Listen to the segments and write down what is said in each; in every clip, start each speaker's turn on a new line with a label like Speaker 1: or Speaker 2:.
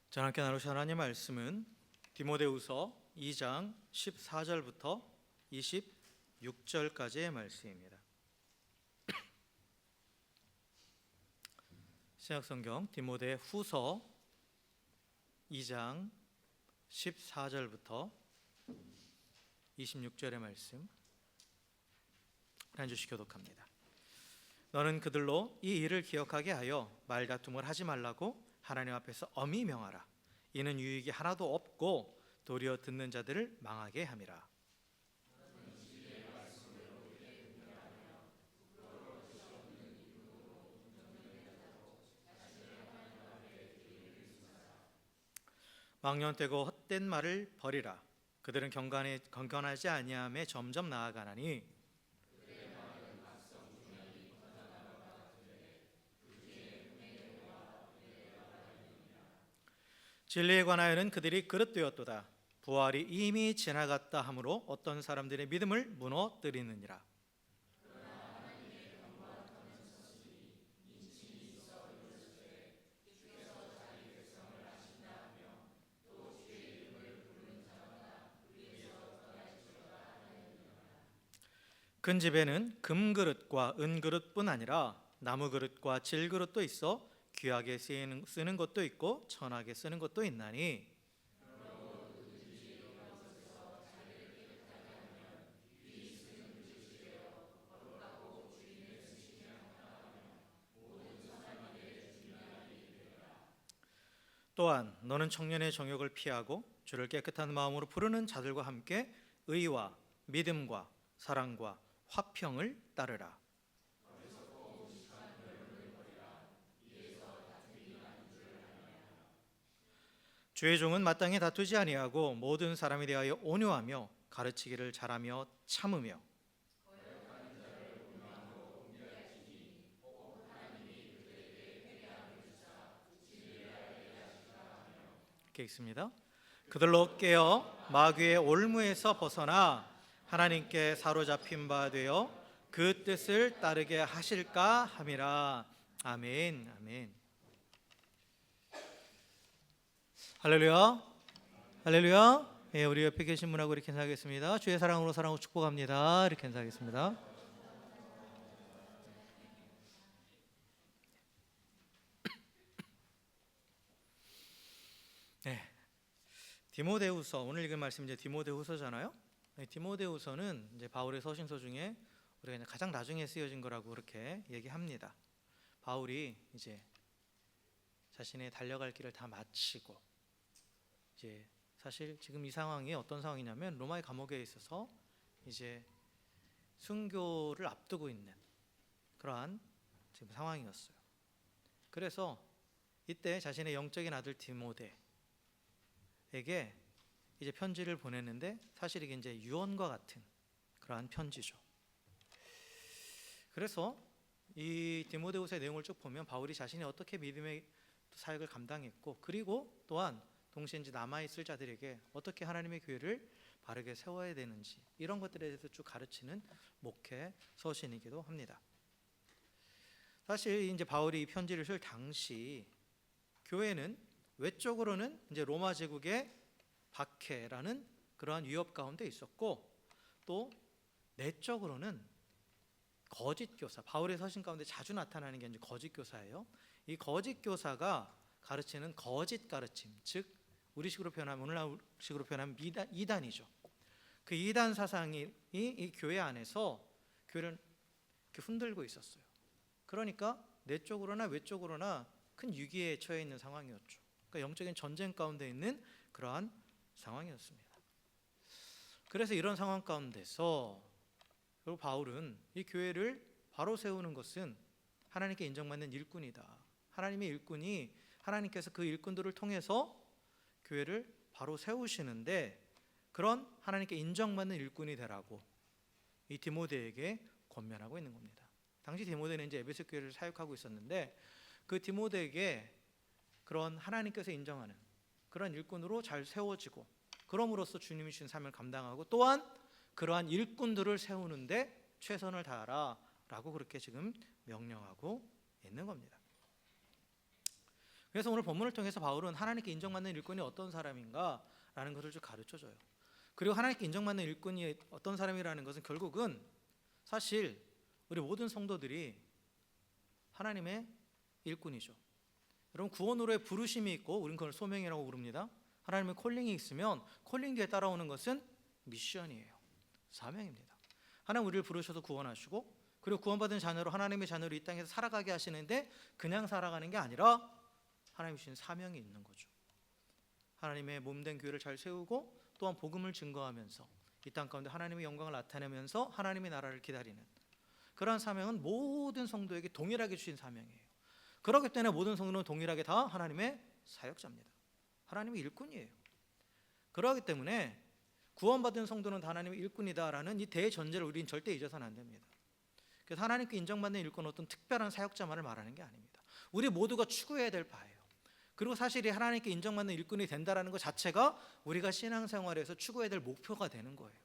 Speaker 1: 저와 함께 나누실 하나님의 말씀은 디모데후서 2장 14절부터 26절까지의 말씀입니다. 신약성경 디모데후서 2장 14절부터 26절의 말씀 한 주씩 교독합니다. 너는 그들로 이 일을 기억하게 하여 말다툼을 하지 말라고 하나님 앞에서 엄히 명하라. 이는 유익이 하나도 없고 도리어 듣는 자들을 망하게 함이라. 망령되고 헛된 말을 버리라. 그들은 경건하지 아니함에 점점 나아가나니 진리에 관하여는 그들이 그릇되었도다. 부활이 이미 지나갔다 하므로 어떤 사람들의 믿음을 무너뜨리느니라. 큰 집에는 금그릇과 은그릇뿐 아니라 나무그릇과 질그릇도 있어 귀하게 쓰는 것도 있고 천하게 쓰는 것도 있나니 또한 너는 청년의 정욕을 피하고 주를 깨끗한 마음으로 부르는 자들과 함께 의와 믿음과 사랑과 화평을 따르라. 주의 종은 마땅히 다투지 아니하고 모든 사람에 대하여 온유하며 가르치기를 잘하며 참으며 이렇게 있습니다. 그들로 깨어 마귀의 올무에서 벗어나 하나님께 사로잡힌 바 되어 그 뜻을 따르게 하실까 함이라. 아멘. 아멘. 할렐루야. 할렐루야. 예, 우리 옆에 계신 분하고 이렇게 인사하겠습니다. 주의 사랑으로 사랑하고 축복합니다. 이렇게 인사하겠습니다. 네. 디모데후서 오늘 읽은 말씀 이제 디모데후서잖아요. 디모데후서는 이제 바울의 서신서 중에 우리가 가장 나중에 쓰여진 거라고 그렇게 얘기합니다. 바울이 이제 자신의 달려갈 길을 다 마치고 이제 사실 지금 이 상황이 어떤 상황이냐면 로마의 감옥에 있어서 이제 순교를 앞두고 있는 그러한 지금 상황이었어요. 그래서 이때 자신의 영적인 아들 디모데에게 이제 편지를 보냈는데 사실 이게 이제 유언과 같은 그러한 편지죠. 그래서 이 디모데후서의 내용을 쭉 보면 바울이 자신이 어떻게 믿음의 사역을 감당했고 그리고 또한 동시에 이제 남아있을 자들에게 어떻게 하나님의 교회를 바르게 세워야 되는지 이런 것들에 대해서 쭉 가르치는 목회 서신이기도 합니다. 사실 이제 바울이 이 편지를 쓸 당시 교회는 외적으로는 이제 로마 제국의 박해라는 그러한 위협 가운데 있었고 또 내적으로는 거짓 교사, 바울의 서신 가운데 자주 나타나는 게 이제 거짓 교사예요. 이 거짓 교사가 가르치는 거짓 가르침, 즉 우리식으로 표현하면 오늘날식으로 표현하면 이단이죠. 그 이단 사상이 이 교회 안에서 교회를 이렇게 흔들고 있었어요. 그러니까 내적으로나 외적으로나 큰 위기에 처해 있는 상황이었죠. 그러니까 영적인 전쟁 가운데 있는 그러한 상황이었습니다. 그래서 이런 상황 가운데서 결국 바울은 이 교회를 바로 세우는 것은 하나님께 인정받는 일꾼이다. 하나님의 일꾼이 하나님께서 그 일꾼들을 통해서 교회를 바로 세우시는데 그런 하나님께 인정받는 일꾼이 되라고 이 디모데에게 권면하고 있는 겁니다. 당시 디모데는 이제 에베소 교회를 사역하고 있었는데 그 디모데에게 그런 하나님께서 인정하는 그런 일꾼으로 잘 세워지고 그럼으로써 주님이 주신 삶을 감당하고 또한 그러한 일꾼들을 세우는데 최선을 다하라 라고 그렇게 지금 명령하고 있는 겁니다. 그래서 오늘 본문을 통해서 바울은 하나님께 인정받는 일꾼이 어떤 사람인가라는 것을 좀 가르쳐줘요. 그리고 하나님께 인정받는 일꾼이 어떤 사람이라는 것은 결국은 사실 우리 모든 성도들이 하나님의 일꾼이죠. 여러분, 구원으로의 부르심이 있고 우리는 그걸 소명이라고 부릅니다. 하나님의 콜링이 있으면 콜링 뒤에 따라오는 것은 미션이에요. 사명입니다. 하나님 우리를 부르셔서 구원하시고, 그리고 구원받은 자녀로 하나님의 자녀로 이 땅에서 살아가게 하시는데 그냥 살아가는 게 아니라 하나님 주신 사명이 있는 거죠. 하나님의 몸된 교회를 잘 세우고 또한 복음을 증거하면서 이 땅 가운데 하나님의 영광을 나타내면서 하나님의 나라를 기다리는 그러한 사명은 모든 성도에게 동일하게 주신 사명이에요. 그렇기 때문에 모든 성도는 동일하게 다 하나님의 사역자입니다. 하나님의 일꾼이에요. 그렇기 때문에 구원받은 성도는 다 하나님의 일꾼이다라는 이 대전제를 우리는 절대 잊어서는 안 됩니다. 그래서 하나님께 인정받는 일꾼은 어떤 특별한 사역자만을 말하는 게 아닙니다. 우리 모두가 추구해야 될 바예요. 그리고 사실 이 하나님께 인정받는 일꾼이 된다라는 것 자체가 우리가 신앙생활에서 추구해야 될 목표가 되는 거예요.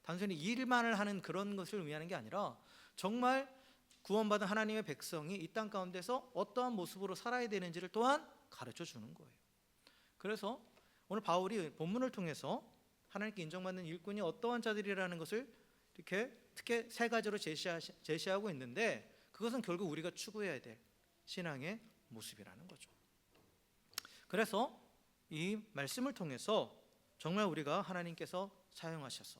Speaker 1: 단순히 일만을 하는 그런 것을 의미하는 게 아니라 정말 구원받은 하나님의 백성이 이 땅 가운데서 어떠한 모습으로 살아야 되는지를 또한 가르쳐 주는 거예요. 그래서 오늘 바울이 본문을 통해서 하나님께 인정받는 일꾼이 어떠한 자들이라는 것을 이렇게 특히 세 가지로 제시하고 있는데, 그것은 결국 우리가 추구해야 될 신앙의 모습이라는 거죠. 그래서 이 말씀을 통해서 정말 우리가 하나님께서 사용하셔서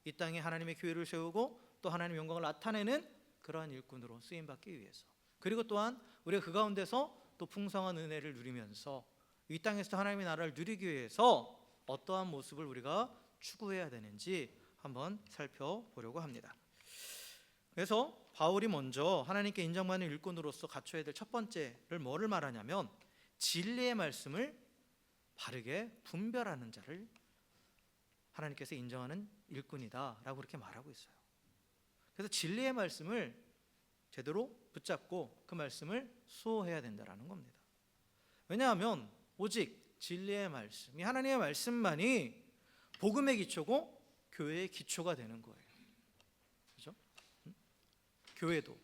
Speaker 1: 이 땅에 하나님의 교회를 세우고 또 하나님의 영광을 나타내는 그러한 일꾼으로 쓰임받기 위해서, 그리고 또한 우리가 그 가운데서 또 풍성한 은혜를 누리면서 이 땅에서 하나님의 나라를 누리기 위해서 어떠한 모습을 우리가 추구해야 되는지 한번 살펴보려고 합니다. 그래서 바울이 먼저 하나님께 인정받는 일꾼으로서 갖춰야 될 첫 번째를 뭐를 말하냐면 진리의 말씀을 바르게 분별하는 자를 하나님께서 인정하는 일꾼이다라고 그렇게 말하고 있어요. 그래서 진리의 말씀을 제대로 붙잡고 그 말씀을 수호해야 된다라는 겁니다. 왜냐하면 오직 진리의 말씀, 이 하나님의 말씀만이 복음의 기초고 교회의 기초가 되는 거예요. 그렇죠? 교회도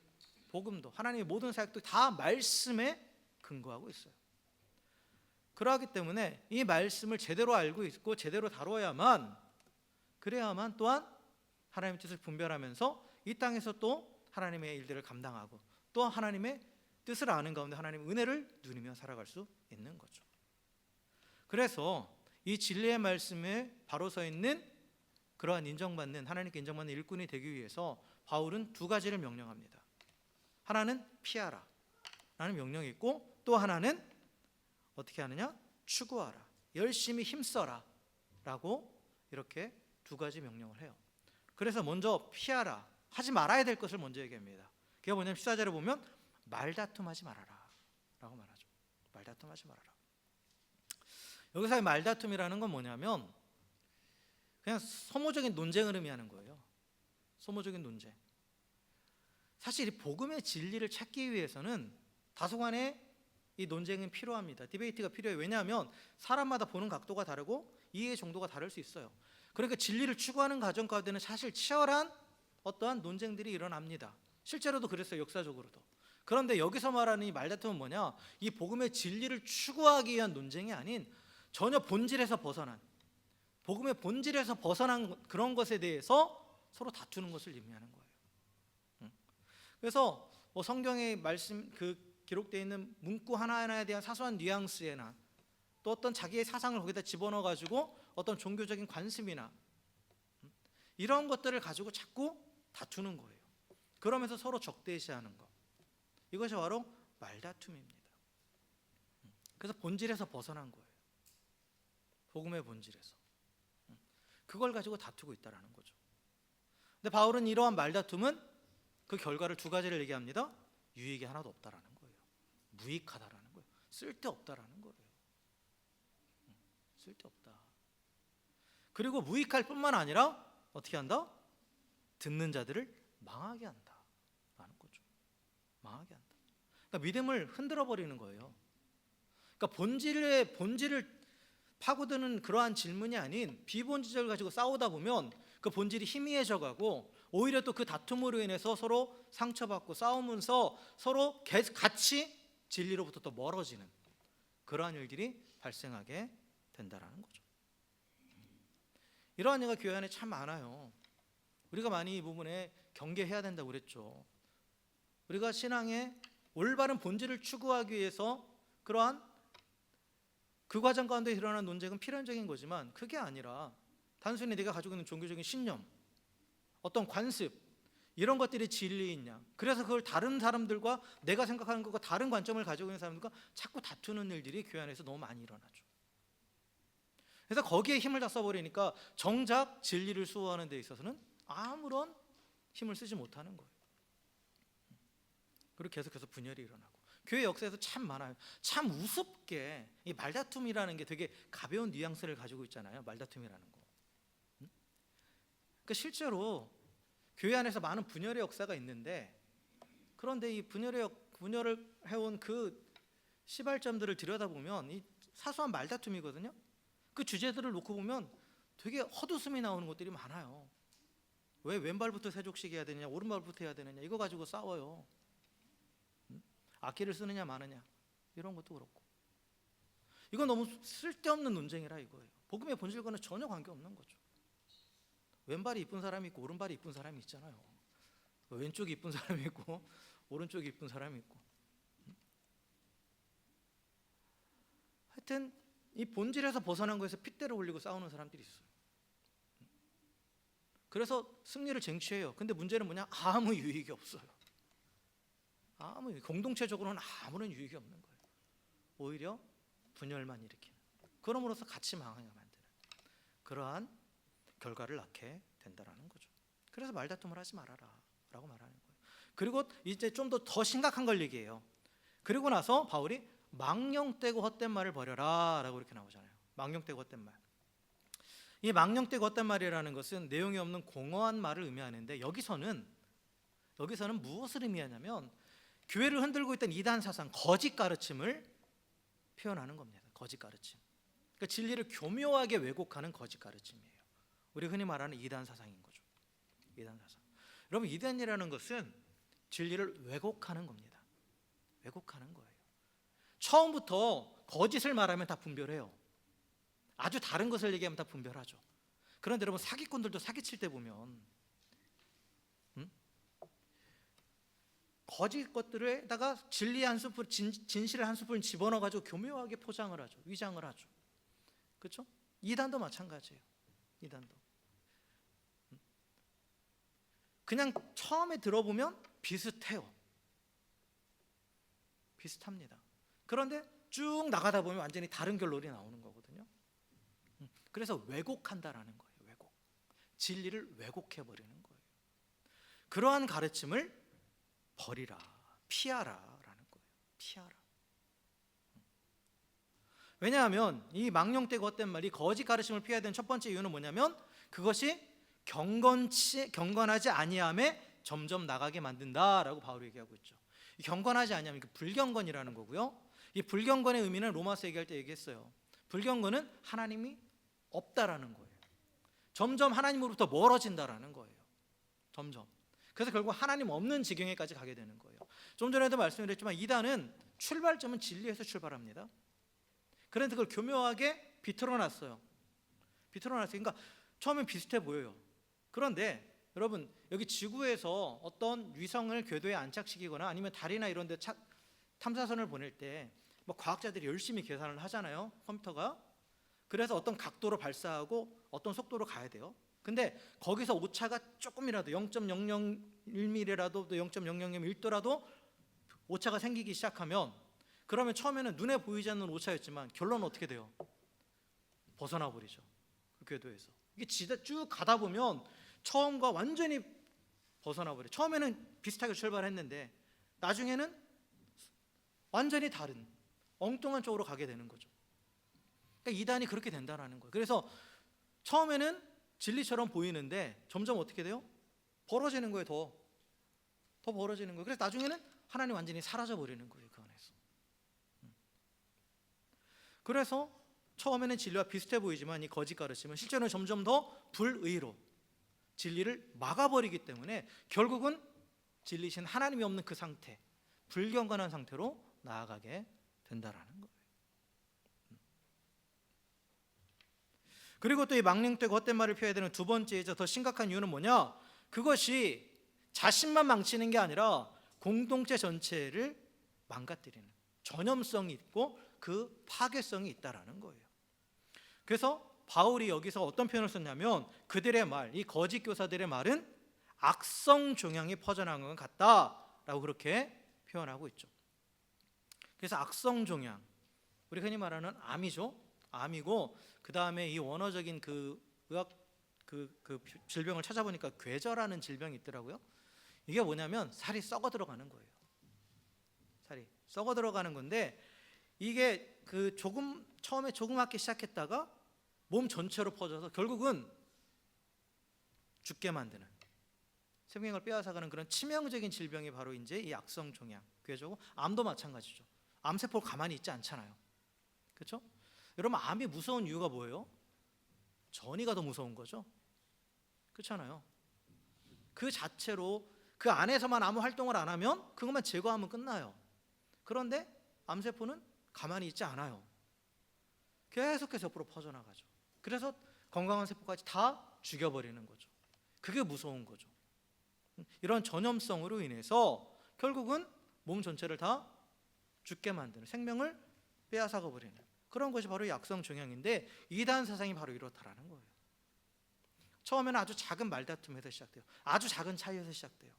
Speaker 1: 복음도 하나님의 모든 사역도 다 말씀에 근거하고 있어요. 그러하기 때문에 이 말씀을 제대로 알고 있고 제대로 다뤄야만, 그래야만 또한 하나님의 뜻을 분별하면서 이 땅에서 또 하나님의 일들을 감당하고 또 하나님의 뜻을 아는 가운데 하나님의 은혜를 누리며 살아갈 수 있는 거죠. 그래서 이 진리의 말씀에 바로 서 있는 그러한 인정받는, 하나님께 인정받는 일꾼이 되기 위해서 바울은 두 가지를 명령합니다. 하나는 피하라 라는 명령이 있고, 또 하나는 어떻게 하느냐? 추구하라, 열심히 힘써라 라고 이렇게 두 가지 명령을 해요. 그래서 먼저 피하라, 하지 말아야 될 것을 먼저 얘기합니다. 그게 뭐냐면 14절에 보면 말다툼하지 말아라 라고 말하죠. 말다툼하지 말아라. 여기서의 말다툼이라는 건 뭐냐면 그냥 소모적인 논쟁을 의미하는 거예요. 소모적인 논쟁. 사실 이 복음의 진리를 찾기 위해서는 다소간의 이 논쟁은 필요합니다. 디베이트가 필요해요. 왜냐하면 사람마다 보는 각도가 다르고 이해의 정도가 다를 수 있어요. 그러니까 진리를 추구하는 과정 가운데는 사실 치열한 어떠한 논쟁들이 일어납니다. 실제로도 그랬어요. 역사적으로도. 그런데 여기서 말하는 이 말다툼은 뭐냐? 이 복음의 진리를 추구하기 위한 논쟁이 아닌 전혀 본질에서 벗어난, 복음의 본질에서 벗어난 그런 것에 대해서 서로 다투는 것을 의미하는 거예요. 그래서 뭐 성경의 말씀 기록되어 있는 문구 하나하나에 대한 사소한 뉘앙스에나 또 어떤 자기의 사상을 거기다 집어넣어 가지고 어떤 종교적인 관습이나 이런 것들을 가지고 자꾸 다투는 거예요. 그러면서 서로 적대시하는 것, 이것이 바로 말다툼입니다. 그래서 본질에서 벗어난 거예요. 복음의 본질에서 그걸 가지고 다투고 있다라는 거죠. 근데 바울은 이러한 말다툼은 그 결과를 두 가지를 얘기합니다. 유익이 하나도 없다라는 거예요. 무익하다라는 거예요. 쓸데없다라는 거예요. 쓸데없다. 그리고 무익할 뿐만 아니라 어떻게 한다? 듣는 자들을 망하게 한다라는 거죠. 망하게 한다. 그러니까 믿음을 흔들어 버리는 거예요. 그러니까 본질을 파고드는 그러한 질문이 아닌 비본질을 가지고 싸우다 보면 그 본질이 희미해져 가고 오히려 또 그 다툼으로 인해서 서로 상처받고 싸우면서 서로 같이 진리로부터 또 멀어지는 그러한 일들이 발생하게 된다라는 거죠. 이러한 예가 교회 안에 참 많아요. 우리가 많이 이 부분에 경계해야 된다고 그랬죠. 우리가 신앙의 올바른 본질을 추구하기 위해서 그러한 그 과정 가운데 일어나는 논쟁은 필연적인 거지만, 그게 아니라 단순히 내가 가지고 있는 종교적인 신념, 어떤 관습, 이런 것들이 진리이냐, 그래서 그걸 다른 사람들과 내가 생각하는 것과 다른 관점을 가지고 있는 사람들과 자꾸 다투는 일들이 교회 안에서 너무 많이 일어나죠. 그래서 거기에 힘을 다 써버리니까 정작 진리를 수호하는 데 있어서는 아무런 힘을 쓰지 못하는 거예요. 그리고 계속해서 분열이 일어나고, 교회 역사에서 참 많아요. 참 우습게 이 말다툼이라는 게 되게 가벼운 뉘앙스를 가지고 있잖아요. 말다툼이라는 거. 그러니까 실제로 교회 안에서 많은 분열의 역사가 있는데, 그런데 이 분열을 해온 그 시발점들을 들여다보면 이 사소한 말다툼이거든요. 그 주제들을 놓고 보면 되게 헛웃음이 나오는 것들이 많아요. 왜 왼발부터 세족식 해야 되느냐, 오른발부터 해야 되느냐, 이거 가지고 싸워요. 악기를 쓰느냐 마느냐, 이런 것도 그렇고. 이건 너무 쓸데없는 논쟁이라 이거예요. 복음의 본질과는 전혀 관계없는 거죠. 왼발이 이쁜 사람이 있고 오른발이 이쁜 사람이 있잖아요. 왼쪽이 이쁜 사람이 있고 오른쪽이 이쁜 사람이 있고. 하여튼 이 본질에서 벗어난 거에서 핏대를 올리고 싸우는 사람들이 있어요. 그래서 승리를 쟁취해요. 근데 문제는 뭐냐? 아무 유익이 없어요. 공동체적으로는 아무런 유익이 없는 거예요. 오히려 분열만 일으키는, 그럼으로써 같이 망하게 만드는 그러한 결과를 낳게 된다라는 거죠. 그래서 말다툼을 하지 말아라 라고 말하는 거예요. 그리고 이제 좀 더 심각한 걸 얘기해요. 그리고 나서 바울이 망령되고 헛된 말을 버려라 라고 이렇게 나오잖아요. 망령되고 헛된 말. 이 망령되고 헛된 말이라는 것은 내용이 없는 공허한 말을 의미하는데, 여기서는 무엇을 의미하냐면 교회를 흔들고 있던 이단 사상, 거짓 가르침을 표현하는 겁니다. 거짓 가르침. 그러니까 진리를 교묘하게 왜곡하는 거짓 가르침이에요. 우리 흔히 말하는 이단 사상인 거죠. 이단 사상. 여러분, 이단이라는 것은 진리를 왜곡하는 겁니다. 왜곡하는 거예요. 처음부터 거짓을 말하면 다 분별해요. 아주 다른 것을 얘기하면 다 분별하죠. 그런데 여러분, 사기꾼들도 사기칠 때 보면 거짓 것들에다가 진리 한 스푼, 진실을 한 스푼 집어넣어 가지고 교묘하게 포장을 하죠. 위장을 하죠. 그렇죠? 이단도 마찬가지예요. 이단도 그냥 처음에 들어보면 비슷해요. 비슷합니다. 그런데 쭉 나가다 보면 완전히 다른 결론이 나오는 거거든요. 그래서 왜곡한다라는 거예요. 왜곡. 진리를 왜곡해버리는 거예요. 그러한 가르침을 버리라, 피하라라는 거예요. 피하라. 왜냐하면 이 망령되고 헛된 말이 거짓 가르침을 피해야 되는 첫 번째 이유는 뭐냐면, 그것이 경건하지 아니함에 점점 나가게 만든다라고 바울이 얘기하고 있죠. 이 경건하지 아니함, 그 불경건이라는 거고요. 이 불경건의 의미는 로마서 얘기할 때 얘기했어요. 불경건은 하나님이 없다라는 거예요. 점점 하나님으로부터 멀어진다라는 거예요. 점점. 그래서 결국 하나님 없는 지경에까지 가게 되는 거예요. 좀 전에도 말씀드렸지만 이단은 출발점은 진리에서 출발합니다. 그런데 그걸 교묘하게 비틀어놨어요. 그러니까 처음엔 비슷해 보여요. 그런데 여러분, 여기 지구에서 어떤 위성을 궤도에 안착시키거나 아니면 달이나 이런 데 탐사선을 보낼 때 뭐 과학자들이 열심히 계산을 하잖아요. 컴퓨터가. 그래서 어떤 각도로 발사하고 어떤 속도로 가야 돼요. 근데 거기서 오차가 조금이라도 0.001mm라도 0.001도라도 오차가 생기기 시작하면, 그러면 처음에는 눈에 보이지 않는 오차였지만 결론은 어떻게 돼요? 벗어나 버리죠. 그 궤도에서. 이게 쭉 가다 보면 처음과 완전히 벗어나 버려요. 처음에는 비슷하게 출발했는데 나중에는 완전히 다른 엉뚱한 쪽으로 가게 되는 거죠. 그러니까 이단이 그렇게 된다라는 거예요. 그래서 처음에는 진리처럼 보이는데 점점 어떻게 돼요? 벌어지는 거예요. 더 벌어지는 거예요. 그래서 나중에는 하나님 완전히 사라져 버리는 거예요. 그 안에서. 그래서 처음에는 진리와 비슷해 보이지만 이 거짓 가르침은 실제로는 점점 더 불의로 진리를 막아버리기 때문에 결국은 진리신 하나님이 없는 그 상태, 불경건한 상태로 나아가게 된다라는 거예요. 그리고 또 이 망령되고 헛된 말을 피해야 되는 두 번째이자 더 심각한 이유는 뭐냐? 그것이 자신만 망치는 게 아니라 공동체 전체를 망가뜨리는 전염성이 있고 그 파괴성이 있다라는 거예요. 그래서 바울이 여기서 어떤 표현을 썼냐면 그들의 말, 이 거짓 교사들의 말은 악성 종양이 퍼져나간 것 같다라고 그렇게 표현하고 있죠. 그래서 악성 종양, 우리 흔히 말하는 암이죠. 암이고 그 다음에 이 원어적인 그 의학 그 질병을 찾아보니까 괴저라는 질병이 있더라고요. 이게 뭐냐면 살이 썩어 들어가는 거예요. 살이 썩어 들어가는 건데 이게 그 처음에 조그맣게 시작했다가 몸 전체로 퍼져서 결국은 죽게 만드는 생명을 빼앗아가는 그런 치명적인 질병이 바로 이제 이 악성 종양, 괴저고 암도 마찬가지죠. 암세포가 가만히 있지 않잖아요. 그렇죠? 여러분 암이 무서운 이유가 뭐예요? 전이가 더 무서운 거죠. 그렇잖아요. 그 자체로 그 안에서만 아무 활동을 안 하면 그것만 제거하면 끝나요. 그런데 암세포는 가만히 있지 않아요. 계속해서 옆으로 퍼져나가죠. 그래서 건강한 세포까지 다 죽여버리는 거죠. 그게 무서운 거죠. 이런 전염성으로 인해서 결국은 몸 전체를 다 죽게 만드는, 생명을 빼앗아가 버리는 그런 것이 바로 이 악성 종양인데 이단 사상이 바로 이렇다라는 거예요. 처음에는 아주 작은 말다툼에서 시작돼요. 아주 작은 차이에서 시작돼요.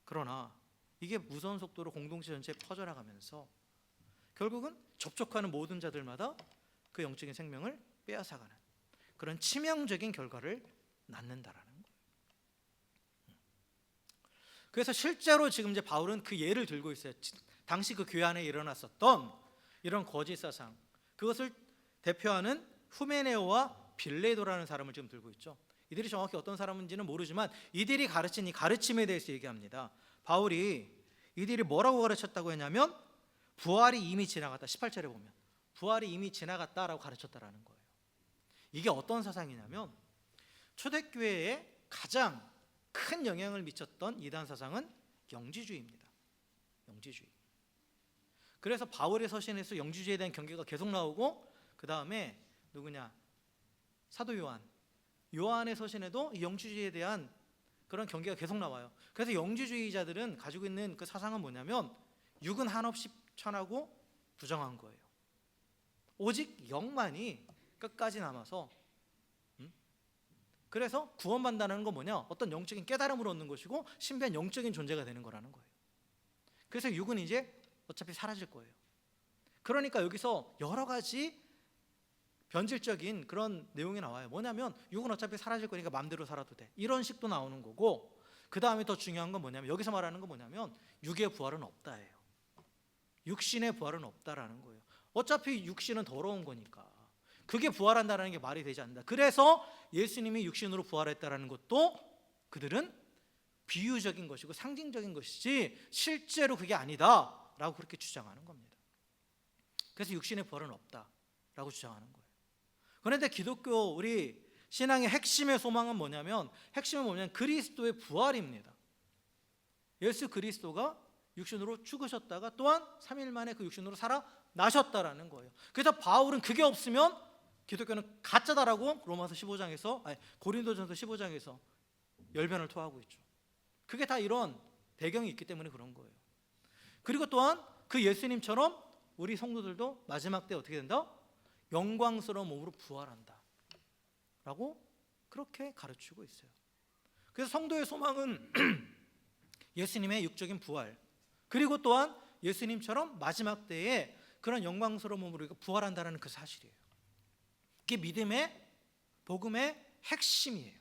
Speaker 1: 그러나 이게 무서운 속도로 공동체 전체에 퍼져나가면서 결국은 접촉하는 모든 자들마다 그 영적인 생명을 빼앗아가는 그런 치명적인 결과를 낳는다라는 거예요. 그래서 실제로 지금 이제 바울은 그 예를 들고 있어요. 당시 그 교회 안에 일어났었던 이런 거짓 사상, 그것을 대표하는 후메네오와 빌레도라는 사람을 지금 들고 있죠. 이들이 정확히 어떤 사람인지는 모르지만 이들이 가르친 이 가르침에 대해서 얘기합니다. 바울이 이들이 뭐라고 가르쳤다고 했냐면 부활이 이미 지나갔다. 18절에 보면 부활이 이미 지나갔다라고 가르쳤다라는 거예요. 이게 어떤 사상이냐면 초대교회에 가장 큰 영향을 미쳤던 이단 사상은 영지주의입니다. 영지주의. 그래서 바울의 서신에서 영지주의에 대한 경계가 계속 나오고 그 다음에 누구냐? 사도 요한의 서신에도 이 영지주의에 대한 그런 경계가 계속 나와요. 그래서 영지주의자들은 가지고 있는 그 사상은 뭐냐면 육은 한없이 천하고 부정한 거예요. 오직 영만이 끝까지 남아서 그래서 구원받는다는 건 뭐냐? 어떤 영적인 깨달음을 얻는 것이고 신비한 영적인 존재가 되는 거라는 거예요. 그래서 육은 이제 어차피 사라질 거예요. 그러니까 여기서 여러 가지 변질적인 그런 내용이 나와요. 뭐냐면 육은 어차피 사라질 거니까 마음대로 살아도 돼. 이런 식도 나오는 거고 그 다음에 더 중요한 건 뭐냐면 여기서 말하는 건 뭐냐면 육의 부활은 없다예요. 육신의 부활은 없다라는 거예요. 어차피 육신은 더러운 거니까 그게 부활한다는 게 말이 되지 않는다. 그래서 예수님이 육신으로 부활했다라는 것도 그들은 비유적인 것이고 상징적인 것이지 실제로 그게 아니다라고 그렇게 주장하는 겁니다. 그래서 육신의 부활은 없다라고 주장하는 거예요. 그런데 기독교 우리 신앙의 핵심의 소망은 뭐냐면 그리스도의 부활입니다. 예수 그리스도가 육신으로 죽으셨다가 또한 3일 만에 그 육신으로 살아나셨다라는 거예요. 그래서 바울은 그게 없으면 기독교는 가짜다라고 고린도전서 15장에서 열변을 토하고 있죠. 그게 다 이런 배경이 있기 때문에 그런 거예요. 그리고 또한 그 예수님처럼 우리 성도들도 마지막 때 어떻게 된다? 영광스러운 몸으로 부활한다 라고 그렇게 가르치고 있어요. 그래서 성도의 소망은 예수님의 육적인 부활, 그리고 또한 예수님처럼 마지막 때에 그런 영광스러운 몸으로 부활한다는 그 사실이에요. 이게 믿음의 복음의 핵심이에요.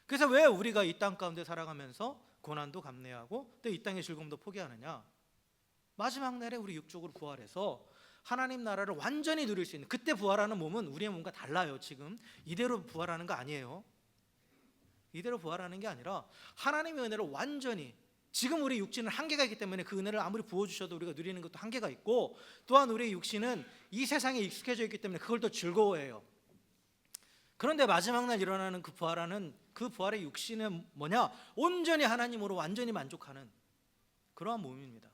Speaker 1: 그래서 왜 우리가 이 땅 가운데 살아가면서 고난도 감내하고 또 이 땅의 즐거움도 포기하느냐? 마지막 날에 우리 육적으로 부활해서 하나님 나라를 완전히 누릴 수 있는, 그때 부활하는 몸은 우리의 몸과 달라요. 지금 이대로 부활하는 거 아니에요. 이대로 부활하는 게 아니라 하나님의 은혜를 완전히, 지금 우리 육신은 한계가 있기 때문에 그 은혜를 아무리 부어주셔도 우리가 누리는 것도 한계가 있고, 또한 우리의 육신은 이 세상에 익숙해져 있기 때문에 그걸 더 즐거워해요. 그런데 마지막 날 일어나는 그 부활의 육신은 뭐냐? 온전히 하나님으로 완전히 만족하는 그러한 몸입니다.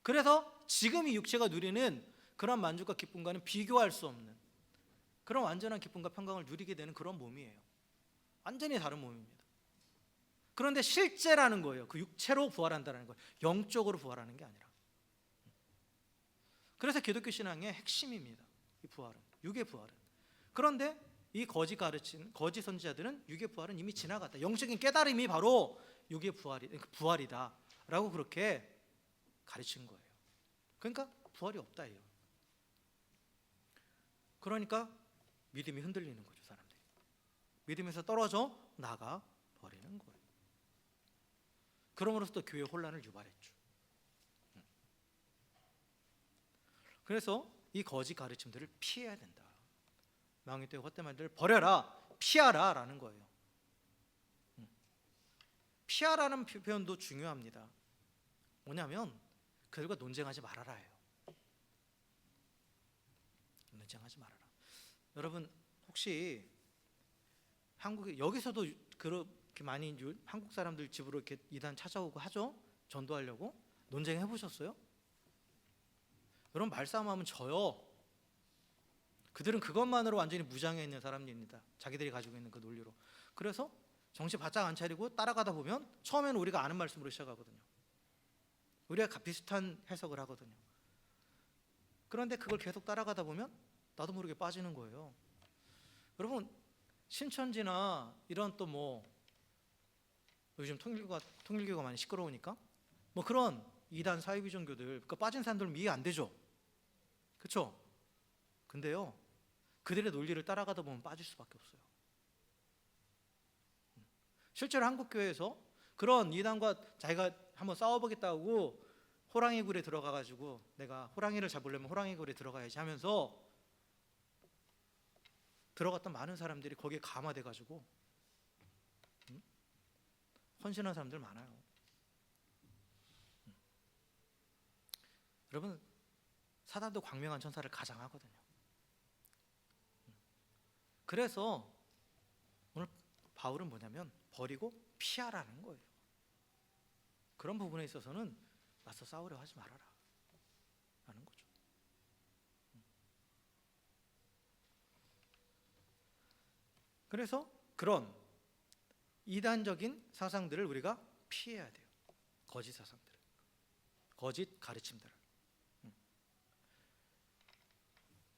Speaker 1: 그래서 지금 이 육체가 누리는 그런 만족과 기쁨과는 비교할 수 없는 그런 완전한 기쁨과 평강을 누리게 되는 그런 몸이에요. 완전히 다른 몸입니다. 그런데 실제라는 거예요. 그 육체로 부활한다는 거예요. 영적으로 부활하는 게 아니라. 그래서 기독교 신앙의 핵심입니다. 이 부활은, 육의 부활은. 그런데 이 거짓 선지자들은 육의 부활은 이미 지나갔다. 영적인 깨달음이 바로 육의 부활이다라고 그렇게 가르친 거예요. 그러니까 부활이 없다예요. 그러니까 믿음이 흔들리는 거죠, 사람들이. 믿음에서 떨어져 나가 버리는 거예요. 그러므로써 또 교회 혼란을 유발했죠. 그래서 이 거짓 가르침들을 피해야 된다. 망령되고 헛된 말들을 버려라, 피하라라는 거예요. 피하라는 표현도 중요합니다. 뭐냐면 그들과 논쟁하지 말아라예요. 논쟁하지 말아라. 여러분 혹시 한국에 여기서도 그렇게 많이 한국 사람들 집으로 이렇게 이단 찾아오고 하죠? 전도하려고 논쟁해 보셨어요? 여러분 말싸움하면 져요. 그들은 그것만으로 완전히 무장해 있는 사람입니다. 자기들이 가지고 있는 그 논리로. 그래서 정신 바짝 안 차리고 따라가다 보면 처음에는 우리가 아는 말씀으로 시작하거든요. 우리가 비슷한 해석을 하거든요. 그런데 그걸 계속 따라가다 보면 나도 모르게 빠지는 거예요. 여러분 신천지나 이런 또 뭐 요즘 통일교가 많이 시끄러우니까 뭐 그런 이단 사회비전교들 그러니까 빠진 사람들은 이해 안 되죠. 그렇죠? 근데요 그들의 논리를 따라가다 보면 빠질 수밖에 없어요. 실제로 한국교회에서 그런 이단과 자기가 한번 싸워보겠다고 호랑이 굴에 들어가가지고 내가 호랑이를 잡으려면 호랑이 굴에 들어가야지 하면서 들어갔던 많은 사람들이 거기에 감화돼가지고 헌신한 사람들 많아요. 여러분 사단도 광명한 천사를 가장하거든요. 그래서 오늘 바울은 뭐냐면 버리고 피하라는 거예요. 그런 부분에 있어서는 맞서 싸우려 하지 말아라 라는 거죠. 그래서 그런 이단적인 사상들을 우리가 피해야 돼요. 거짓 사상들을, 거짓 가르침들을.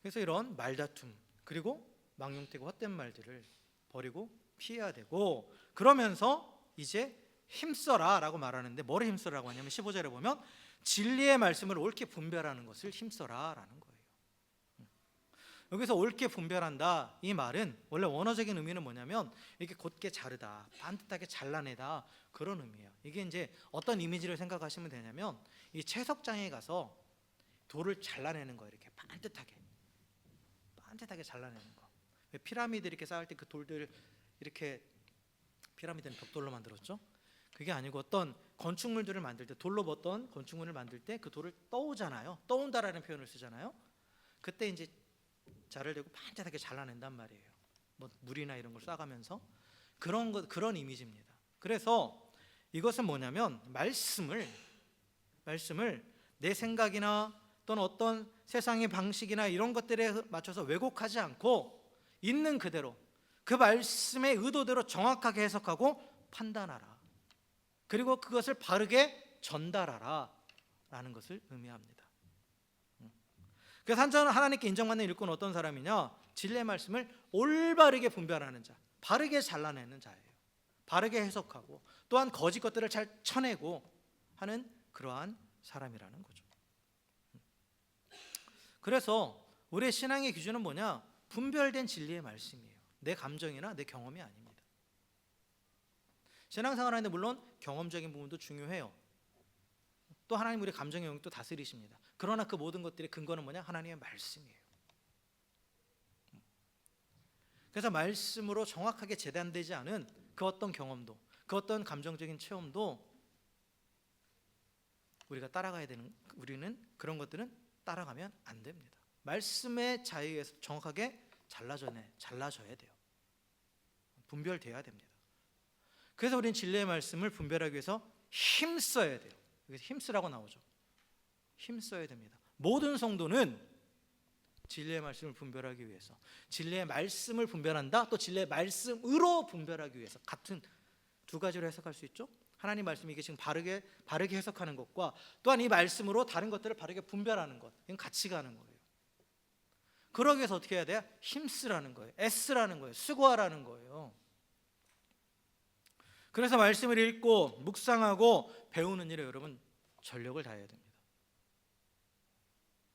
Speaker 1: 그래서 이런 말다툼 그리고 망령되고 헛된 말들을 버리고 피해야 되고, 그러면서 이제 힘써라 라고 말하는데 뭐를 힘써라고 하냐면 15절에 보면 진리의 말씀을 옳게 분별하는 것을 힘써라 라는 거예요. 여기서 옳게 분별한다 이 말은 원래 원어적인 의미는 뭐냐면 이렇게 곧게 자르다, 반듯하게 잘라내다 그런 의미예요. 이게 이제 어떤 이미지를 생각하시면 되냐면 이 채석장에 가서 돌을 잘라내는 거예요. 이렇게 반듯하게 잘라내는 거. 피라미드 이렇게 쌓을 때 그 돌들 이렇게 피라미드는 벽돌로 만들었죠. 그게 아니고 어떤 건축물들을 만들 때 돌로 어떤 건축물을 만들 때 그 돌을 떠오잖아요. 떠온다라는 표현을 쓰잖아요. 그때 이제 자를 대고 반듯하게 잘라낸단 말이에요. 뭐 물이나 이런 걸 쏴가면서 그런 이미지입니다. 그래서 이것은 뭐냐면 말씀을 내 생각이나 또는 어떤 세상의 방식이나 이런 것들에 맞춰서 왜곡하지 않고 있는 그대로 그 말씀의 의도대로 정확하게 해석하고 판단하라. 그리고 그것을 바르게 전달하라 라는 것을 의미합니다. 그래서 하나님께 인정받는 일꾼은 어떤 사람이냐? 진리의 말씀을 올바르게 분별하는 자, 바르게 잘라내는 자예요. 바르게 해석하고 또한 거짓 것들을 잘 쳐내고 하는 그러한 사람이라는 거죠. 그래서 우리의 신앙의 기준은 뭐냐? 분별된 진리의 말씀이에요. 내 감정이나 내 경험이 아닙니다. 신앙생활하는데 물론 경험적인 부분도 중요해요. 또 하나님 우리 감정의 영역도 다스리십니다. 그러나 그 모든 것들의 근거는 뭐냐? 하나님의 말씀이에요. 그래서 말씀으로 정확하게 재단되지 않은 그 어떤 경험도, 그 어떤 감정적인 체험도 우리가 따라가야 되는, 우리는 그런 것들은 따라가면 안 됩니다. 말씀의 자유에서 정확하게 잘라져야 돼요. 분별돼야 됩니다. 그래서 우리는 진리의 말씀을 분별하기 위해서 힘써야 돼요. 여기서 힘쓰라고 나오죠. 힘써야 됩니다. 모든 성도는 진리의 말씀을 분별하기 위해서, 진리의 말씀을 분별한다, 또 진리의 말씀으로 분별하기 위해서, 같은 두 가지로 해석할 수 있죠. 하나님 말씀이 이게 지금 바르게 해석하는 것과 또한 이 말씀으로 다른 것들을 바르게 분별하는 것, 이건 같이 가는 거예요. 그러기 위해서 어떻게 해야 돼요? 힘쓰라는 거예요. 애쓰라는 거예요. 수고하라는 거예요. 그래서 말씀을 읽고 묵상하고 배우는 일에 여러분 전력을 다해야 됩니다.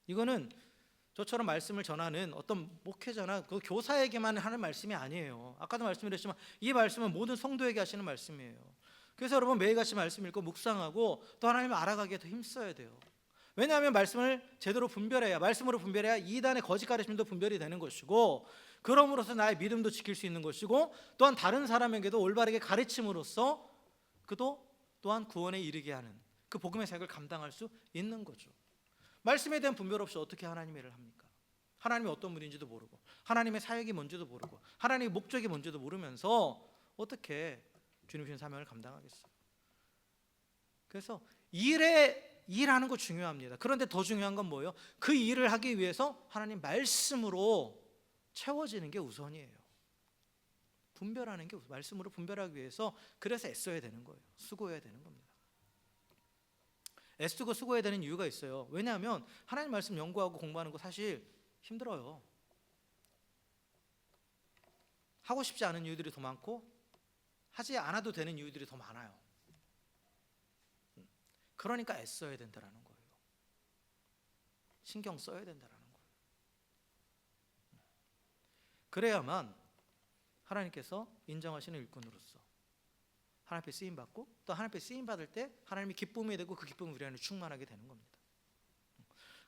Speaker 1: 이거는 저처럼 말씀을 전하는 어떤 목회자나 그 교사에게만 하는 말씀이 아니에요. 아까도 말씀드렸지만 이 말씀은 모든 성도에게 하시는 말씀이에요. 그래서 여러분 매일같이 말씀 읽고 묵상하고 또 하나님을 알아가기에 더 힘써야 돼요. 왜냐하면 말씀을 제대로 분별해야, 말씀으로 분별해야 이단의 거짓 가르침도 분별이 되는 것이고, 그럼으로써 나의 믿음도 지킬 수 있는 것이고, 또한 다른 사람에게도 올바르게 가르침으로써 그도 또한 구원에 이르게 하는 그 복음의 사역을 감당할 수 있는 거죠. 말씀에 대한 분별 없이 어떻게 하나님의 일을 합니까? 하나님이 어떤 분인지도 모르고, 하나님의 사역이 뭔지도 모르고, 하나님의 목적이 뭔지도 모르면서 어떻게 주님 주신 사명을 감당하겠어요? 그래서 일하는 거 중요합니다. 그런데 더 중요한 건 뭐예요? 그 일을 하기 위해서 하나님 말씀으로 채워지는 게 우선이에요. 분별하는 게 말씀으로 분별하기 위해서 그래서 애써야 되는 거예요. 수고해야 되는 겁니다. 애쓰고 수고해야 되는 이유가 있어요. 왜냐하면 하나님 말씀 연구하고 공부하는 거 사실 힘들어요. 하고 싶지 않은 이유들이 더 많고 하지 않아도 되는 이유들이 더 많아요. 그러니까 애써야 된다는 거예요. 신경 써야 된다는 거예요. 그래야만 하나님께서 인정하시는 일꾼으로서 하나님 앞에 쓰임받고, 또 하나님 앞에 쓰임받을 때 하나님이 기쁨이 되고 그 기쁨이 우리 안에 충만하게 되는 겁니다.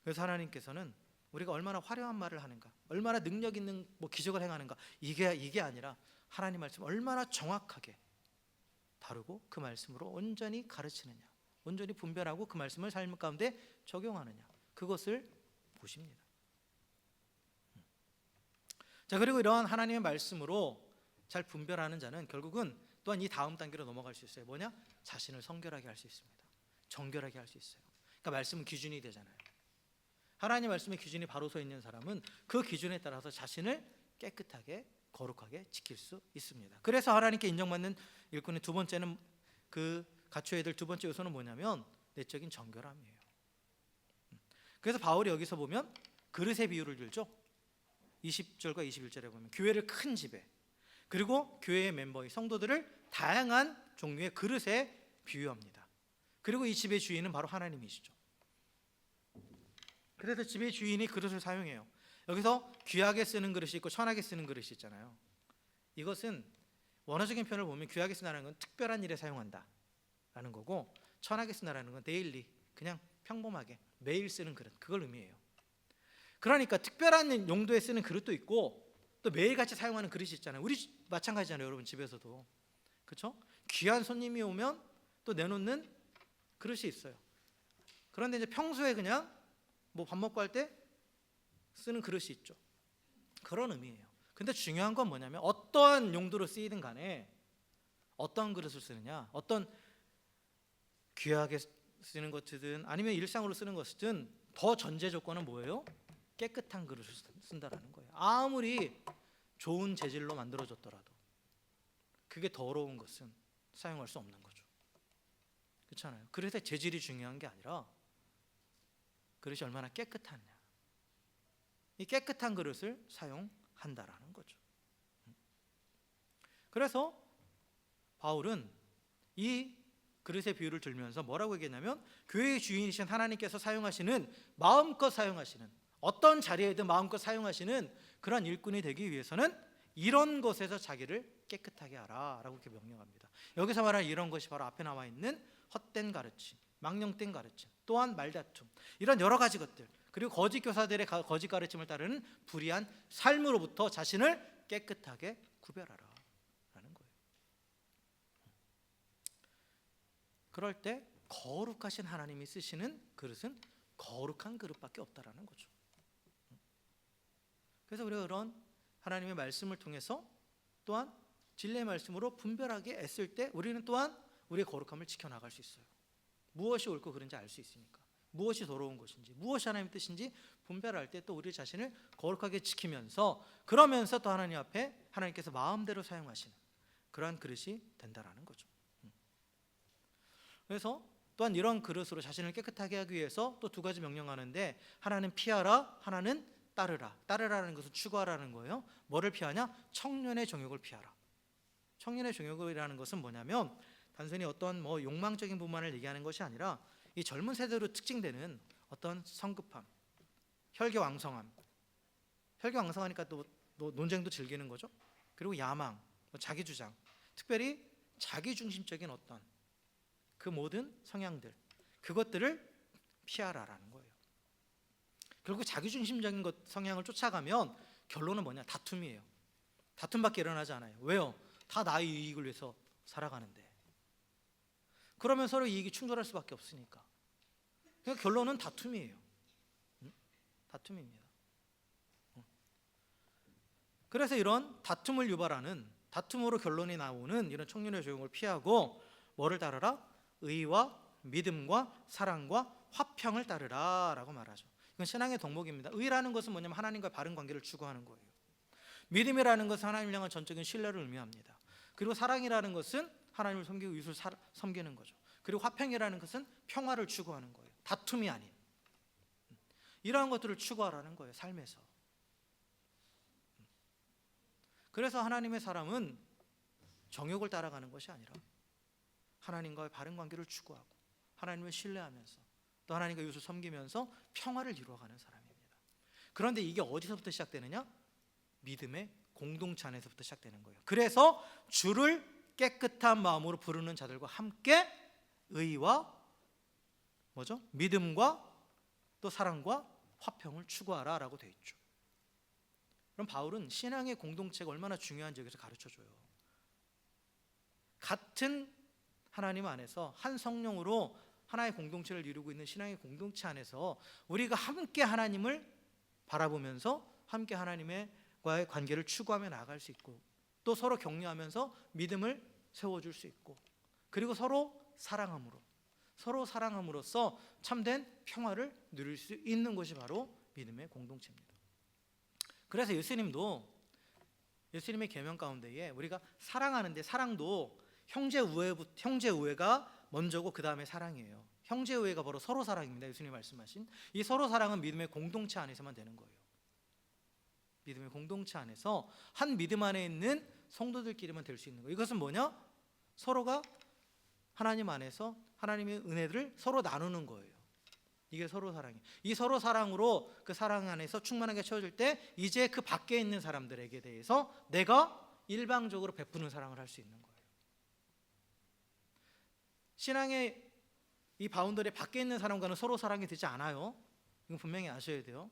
Speaker 1: 그래서 하나님께서는 우리가 얼마나 화려한 말을 하는가, 얼마나 능력 있는 기적을 행하는가, 이게 아니라 하나님 말씀 얼마나 정확하게 다루고 그 말씀으로 온전히 가르치느냐, 온전히 분별하고 그 말씀을 삶 가운데 적용하느냐, 그것을 보십니다. 자, 그리고 이러한 하나님의 말씀으로 잘 분별하는 자는 결국은 또한 이 다음 단계로 넘어갈 수 있어요. 뭐냐? 자신을 성결하게 할 수 있습니다. 정결하게 할 수 있어요. 그러니까 말씀은 기준이 되잖아요. 하나님 말씀의 기준이 바로 서 있는 사람은 그 기준에 따라서 자신을 깨끗하게 거룩하게 지킬 수 있습니다. 그래서 하나님께 인정받는 일꾼의 두 번째는, 그 갖춰야 될 두 번째 요소는 뭐냐면 내적인 정결함이에요. 그래서 바울이 여기서 보면 그릇의 비유를 들죠. 20절과 21절에 보면 교회를 큰 집에, 그리고 교회의 멤버의 성도들을 다양한 종류의 그릇에 비유합니다. 그리고 이 집의 주인은 바로 하나님이시죠. 그래서 집의 주인이 그릇을 사용해요. 여기서 귀하게 쓰는 그릇이 있고 천하게 쓰는 그릇이 있잖아요. 이것은 원어적인 표현을 보면 귀하게 쓴다는 건 특별한 일에 사용한다 라는 거고, 천하게 쓴다는 건 데일리, 그냥 평범하게 매일 쓰는 그릇, 그걸 의미해요. 그러니까 특별한 용도에 쓰는 그릇도 있고 또 매일같이 사용하는 그릇이 있잖아요. 우리 마찬가지잖아요. 여러분 집에서도 그렇죠? 귀한 손님이 오면 또 내놓는 그릇이 있어요. 그런데 이제 평소에 그냥 밥 먹고 할 때 쓰는 그릇이 있죠. 그런 의미예요. 근데 중요한 건 뭐냐면 어떠한 용도로 쓰이든 간에 어떤 그릇을 쓰느냐, 어떤 귀하게 쓰는 것이든 아니면 일상으로 쓰는 것이든 더 전제 조건은 뭐예요? 깨끗한 그릇을 쓴다라는 거예요. 아무리 좋은 재질로 만들어졌더라도 그게 더러운 것은 사용할 수 없는 거죠. 그렇잖아요. 그래서 재질이 중요한 게 아니라 그릇이 얼마나 깨끗하냐, 이 깨끗한 그릇을 사용한다라는 거죠. 그래서 바울은 이 그릇의 비유를 들면서 뭐라고 얘기했냐면 교회의 주인이신 하나님께서 사용하시는, 마음껏 사용하시는, 어떤 자리에든 마음껏 사용하시는 그런 일꾼이 되기 위해서는 이런 것에서 자기를 깨끗하게 하라 라고 이렇게 명령합니다. 여기서 말하는 이런 것이 바로 앞에 나와 있는 헛된 가르침, 망령된 가르침, 또한 말다툼, 이런 여러 가지 것들, 그리고 거짓 교사들의 거짓 가르침을 따르는 불의한 삶으로부터 자신을 깨끗하게 구별하라 라는 거예요. 그럴 때 거룩하신 하나님이 쓰시는 그릇은 거룩한 그릇밖에 없다라는 거죠. 그래서 우리가 그런 하나님의 말씀을 통해서 또한 진리의 말씀으로 분별하게 애쓸 때 우리는 또한 우리의 거룩함을 지켜나갈 수 있어요. 무엇이 옳고 그른지 알 수 있으니까. 무엇이 더러운 것인지, 무엇이 하나님의 뜻인지 분별할 때 또 우리 자신을 거룩하게 지키면서, 그러면서 또 하나님 앞에 하나님께서 마음대로 사용하시는 그러한 그릇이 된다라는 거죠. 그래서 또한 이런 그릇으로 자신을 깨끗하게 하기 위해서 또 두 가지 명령하는데, 하나는 피하라, 하나는 따르라. 따르라는 것은 추구하라는 거예요. 뭐를 피하냐? 청년의 정욕을 피하라. 청년의 정욕이라는 것은 뭐냐면 단순히 어떤 욕망적인 부분을 얘기하는 것이 아니라 이 젊은 세대로 특징되는 어떤 성급함, 혈기왕성함. 혈기왕성하니까 또 논쟁도 즐기는 거죠. 그리고 야망, 자기주장, 특별히 자기중심적인 어떤 그 모든 성향들, 그것들을 피하라라는 거예요. 결국 자기중심적인 성향을 쫓아가면 결론은 뭐냐? 다툼이에요. 다툼밖에 일어나지 않아요. 왜요? 다 나의 이익을 위해서 살아가는데. 그러면 서로 이익이 충돌할 수밖에 없으니까. 그러니까 결론은 다툼이에요. 다툼입니다. 그래서 이런 다툼을 유발하는, 다툼으로 결론이 나오는 이런 청년의 조용을 피하고 뭐를 따르라? 의와 믿음과 사랑과 화평을 따르라라고 말하죠. 이건 신앙의 덕목입니다. 의라는 것은 뭐냐면 하나님과의 바른 관계를 추구하는 거예요. 믿음이라는 것은 하나님을 향한 전적인 신뢰를 의미합니다. 그리고 사랑이라는 것은 하나님을 섬기고 이웃을 섬기는 거죠. 그리고 화평이라는 것은 평화를 추구하는 거예요. 다툼이 아닌 이러한 것들을 추구하라는 거예요, 삶에서. 그래서 하나님의 사람은 정욕을 따라가는 것이 아니라 하나님과의 바른 관계를 추구하고 하나님을 신뢰하면서 또 하나님과 이웃을 섬기면서 평화를 이루어가는 사람입니다. 그런데 이게 어디서부터 시작되느냐? 믿음의 공동체 안에서부터 시작되는 거예요. 그래서 주를 깨끗한 마음으로 부르는 자들과 함께 의와 믿음과 또 사랑과 화평을 추구하라라고 되어 있죠. 그럼 바울은 신앙의 공동체가 얼마나 중요한지 여기서 가르쳐줘요. 같은 하나님 안에서 한 성령으로 하나의 공동체를 이루고 있는 신앙의 공동체 안에서 우리가 함께 하나님을 바라보면서 함께 하나님과의 관계를 추구하며 나아갈 수 있고, 또 서로 격려하면서 믿음을 세워줄 수 있고, 그리고 서로 사랑함으로써 참된 평화를 누릴 수 있는 것이 바로 믿음의 공동체입니다. 그래서 예수님의 계명 가운데에 우리가 사랑하는데, 사랑도 형제 우애가 먼저고 그 다음에 사랑이에요. 형제 우애가 바로 서로 사랑입니다. 예수님이 말씀하신 이 서로 사랑은 믿음의 공동체 안에서만 되는 거예요. 믿음의 공동체 안에서 한 믿음 안에 있는 성도들끼리만 될 수 있는 거예요. 이것은 뭐냐? 서로가 하나님 안에서 하나님의 은혜들을 서로 나누는 거예요. 이게 서로 사랑이에요. 이 서로 사랑으로 그 사랑 안에서 충만하게 채워질 때 이제 그 밖에 있는 사람들에게 대해서 내가 일방적으로 베푸는 사랑을 할 수 있는 거예요. 신앙의 이 바운더리 밖에 있는 사람과는 서로 사랑이 되지 않아요. 이건 분명히 아셔야 돼요.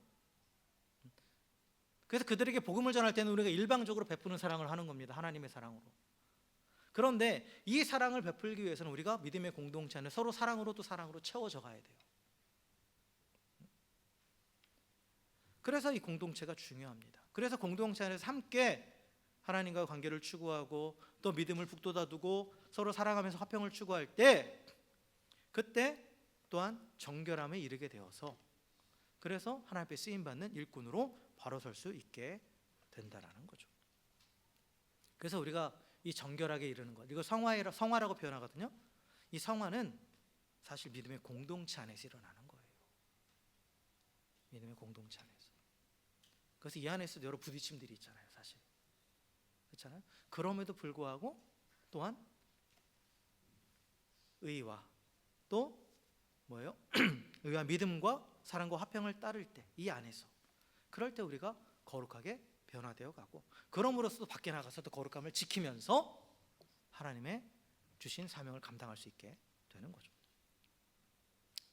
Speaker 1: 그래서 그들에게 복음을 전할 때는 우리가 일방적으로 베푸는 사랑을 하는 겁니다. 하나님의 사랑으로. 그런데 이 사랑을 베풀기 위해서는 우리가 믿음의 공동체 안에 서로 사랑으로 또 사랑으로 채워져 가야 돼요. 그래서 이 공동체가 중요합니다. 그래서 공동체 안에서 함께 하나님과 관계를 추구하고 또 믿음을 북돋아두고 서로 사랑하면서 화평을 추구할 때, 그때 또한 정결함에 이르게 되어서 그래서 하나님 앞에 쓰임받는 일꾼으로 바로 설 수 있게 된다라는 거죠. 그래서 우리가 이 정결하게 이르는 것, 이거 성화라고 표현하거든요. 이 성화는 사실 믿음의 공동체 안에서 일어나는 거예요. 믿음의 공동체 안에서. 그래서 이 안에서 여러 부딪힘들이 있잖아요, 사실. 그렇잖아요. 그럼에도 불구하고 또한 의와 또 뭐예요? 의와 믿음과 사랑과 화평을 따를 때, 이 안에서 그럴 때 우리가 거룩하게 변화되어 가고, 그럼으로써 밖에 나가서도 거룩함을 지키면서 하나님의 주신 사명을 감당할 수 있게 되는 거죠.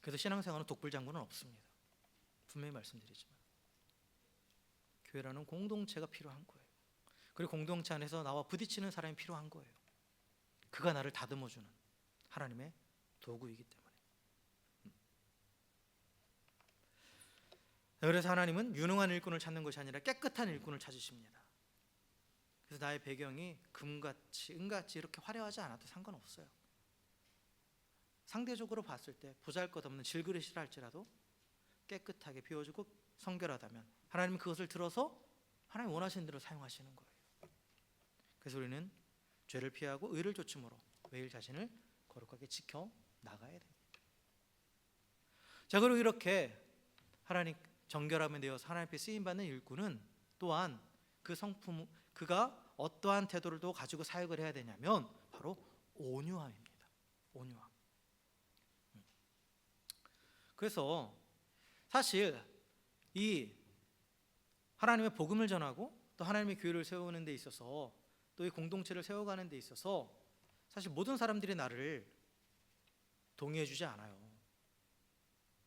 Speaker 1: 그래서 신앙생활은 독불장군은 없습니다. 분명히 말씀드리지만 교회라는 공동체가 필요한 거예요. 그리고 공동체 안에서 나와 부딪히는 사람이 필요한 거예요. 그가 나를 다듬어주는 하나님의 도구이기 때문에. 그래서 하나님은 유능한 일꾼을 찾는 것이 아니라 깨끗한 일꾼을 찾으십니다. 그래서 나의 배경이 금같이 은같이 이렇게 화려하지 않아도 상관없어요. 상대적으로 봤을 때 보잘것없는 질그릇이라 할지라도 깨끗하게 비워주고 성결하다면 하나님은 그것을 들어서 하나님 원하시는 대로 사용하시는 거예요. 그래서 우리는 죄를 피하고 의를 좇음으로 매일 자신을 거룩하게 지켜 나가야 됩니다. 자, 그리고 이렇게 하나님 정결함에 대해서 하나님 앞에 쓰임 받는 일꾼은 또한 그 성품, 그가 어떠한 태도를 또 가지고 사역을 해야 되냐면 바로 온유함입니다. 온유함. 그래서 사실 이 하나님의 복음을 전하고 또 하나님의 교회를 세우는 데 있어서 또 이 공동체를 세워가는 데 있어서 사실 모든 사람들이 나를 동의해 주지 않아요.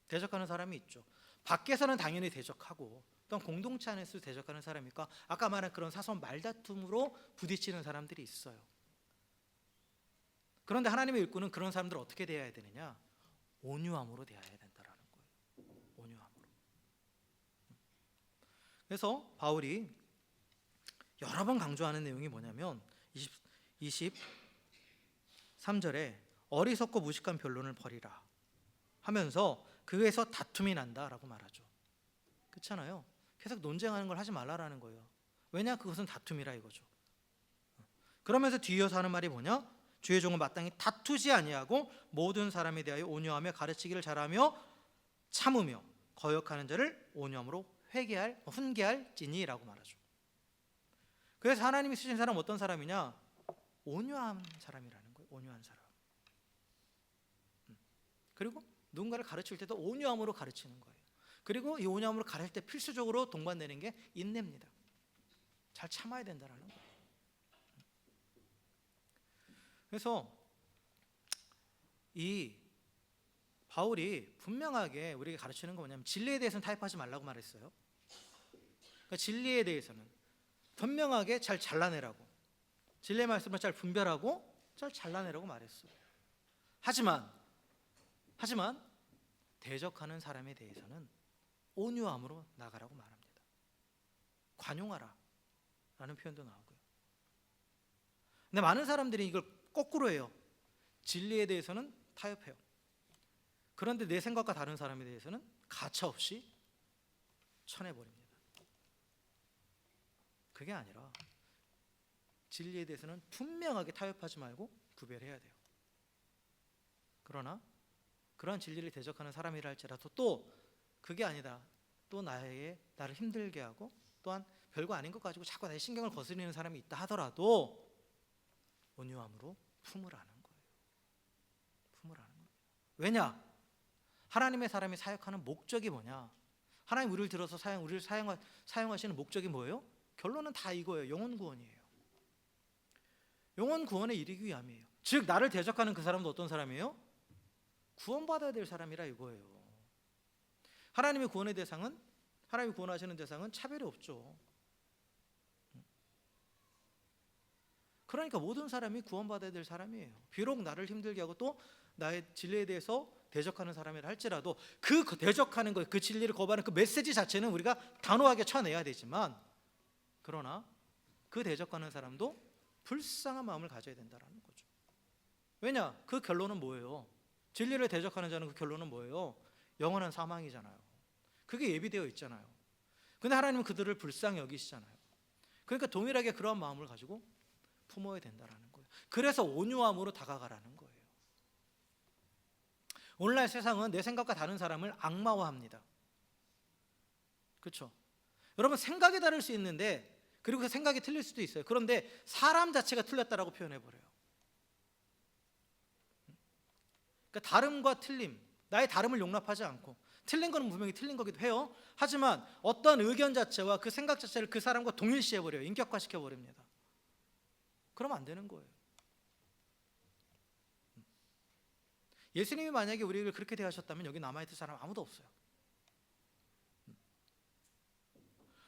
Speaker 1: 대적하는 사람이 있죠. 밖에서는 당연히 대적하고 또한 공동체 안에서 대적하는 사람이니까 아까 말한 그런 사소한 말다툼으로 부딪히는 사람들이 있어요. 그런데 하나님의 일꾼은 그런 사람들을 어떻게 대해야 되느냐? 온유함으로 대해야 된다라는 거예요. 온유함으로. 그래서 바울이 여러 번 강조하는 내용이 뭐냐면 23절에 어리석고 무식한 변론을 버리라 하면서 그에서 다툼이 난다라고 말하죠. 그렇잖아요. 계속 논쟁하는 걸 하지 말라라는 거예요. 왜냐? 그것은 다툼이라 이거죠. 그러면서 뒤이어서 하는 말이 뭐냐? 주의 종은 마땅히 다투지 아니하고 모든 사람에 대하여 온유하며 가르치기를 잘하며 참으며 거역하는 자를 온유함으로 훈계할지니라고 말하죠. 그래서 하나님이 쓰신 사람은 어떤 사람이냐? 온유한 사람이라는 거예요. 온유한 사람. 그리고 누군가를 가르칠 때도 온유함으로 가르치는 거예요. 그리고 이 온유함으로 가르칠 때 필수적으로 동반되는 게 인내입니다. 잘 참아야 된다는 거예요. 그래서 이 바울이 분명하게 우리에게 가르치는 건 뭐냐면 진리에 대해서는 타협하지 말라고 말했어요. 그러니까 진리에 대해서는 분명하게 잘 잘라내라고, 진리의 말씀을 잘 분별하고 잘 잘라내라고 말했어요. 하지만 대적하는 사람에 대해서는 온유함으로 나가라고 말합니다. 관용하라 라는 표현도 나오고요. 근데 많은 사람들이 이걸 거꾸로 해요. 진리에 대해서는 타협해요. 그런데 내 생각과 다른 사람에 대해서는 가차없이 쳐내버립니다. 그게 아니라 진리에 대해서는 분명하게 타협하지 말고 구별해야 돼요. 그러나 그러한 진리를 대적하는 사람이라 할지라도 또 그게 아니다, 또 나를 힘들게 하고 또한 별거 아닌 것 가지고 자꾸 나의 신경을 거스르는 사람이 있다 하더라도 온유함으로 품으라는 거예요. 품으라는 거예요. 왜냐? 하나님의 사람이 사역하는 목적이 뭐냐? 하나님 우리를 들어서 우리를 사용하시는 목적이 뭐예요? 결론은 다 이거예요. 영혼 구원이에요. 영혼 구원에 이르기 위함이에요. 즉 나를 대적하는 그 사람도 어떤 사람이에요? 구원받아야 될 사람이라 이거예요. 하나님의 구원의 대상은, 하나님이 구원하시는 대상은 차별이 없죠. 그러니까 모든 사람이 구원받아야 될 사람이에요. 비록 나를 힘들게 하고 또 나의 진리에 대해서 대적하는 사람이라 할지라도 그 대적하는 것, 그 진리를 거부하는 그 메시지 자체는 우리가 단호하게 쳐내야 되지만, 그러나 그 대적하는 사람도 불쌍한 마음을 가져야 된다는 거죠. 왜냐? 그 결론은 뭐예요? 진리를 대적하는 자는 그 결론은 뭐예요? 영원한 사망이잖아요. 그게 예비되어 있잖아요. 근데 하나님은 그들을 불쌍히 여기시잖아요. 그러니까 동일하게 그런 마음을 가지고 품어야 된다는 거예요. 그래서 온유함으로 다가가라는 거예요. 오늘날 세상은 내 생각과 다른 사람을 악마화합니다. 그렇죠? 여러분 생각이 다를 수 있는데, 그리고 그 생각이 틀릴 수도 있어요. 그런데 사람 자체가 틀렸다라고 표현해버려요. 그러니까 다름과 틀림, 나의 다름을 용납하지 않고, 틀린 거는 분명히 틀린 거기도 해요. 하지만 어떤 의견 자체와 그 생각 자체를 그 사람과 동일시해버려요. 인격화시켜버립니다. 그러면 안 되는 거예요. 예수님이 만약에 우리를 그렇게 대하셨다면 여기 남아있을 사람 아무도 없어요.